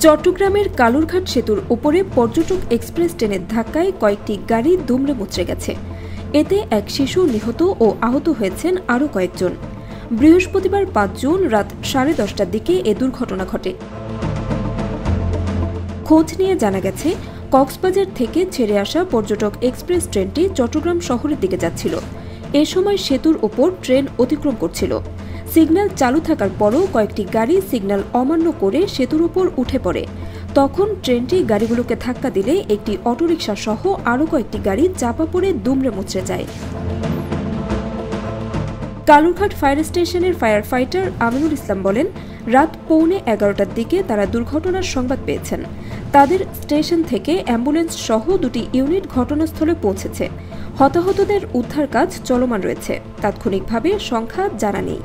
চট্টগ্রামের কালুরঘাট সেতুর উপরে পর্যটক এক্সপ্রেস ট্রেনের ধাক্কায় কয়েকটি গাড়ি দুমড়ে মুচড়ে গেছে। এতে এক শিশু নিহত ও আহত হয়েছেন আরও কয়েকজন। বৃহস্পতিবার ৫ জুন রাত 10:30টার দিকে এ দুর্ঘটনা ঘটে। খোঁজ নিয়ে জানা গেছে, কক্সবাজার থেকে ছেড়ে আসা পর্যটক এক্সপ্রেস ট্রেনটি চট্টগ্রাম শহরের দিকে যাচ্ছিল। এ সময় সেতুর ওপর ট্রেন অতিক্রম করছিল। সিগন্যাল চালু থাকার পরও কয়েকটি গাড়ি সিগন্যাল অমান্য করে সেতুর উপর উঠে পড়ে। তখন ট্রেনটি গাড়িগুলোকে ধাক্কা দিলে একটি অটোরিকশা সহ আরও কয়েকটি গাড়ি চাপা পড়ে দুমড়ে মুচড়ে যায়। কালুরঘাট ফায়ার স্টেশনের ফায়ার ফাইটার আমিনুল ইসলাম বলেন, রাত 11:15টার দিকে তারা দুর্ঘটনার সংবাদ পেয়েছেন। তাদের স্টেশন থেকে অ্যাম্বুলেন্স সহ 2টি ইউনিট ঘটনাস্থলে পৌঁছেছে। হতাহতদের উদ্ধার কাজ চলমান রয়েছে। তাৎক্ষণিকভাবে সংখ্যা জানা নেই।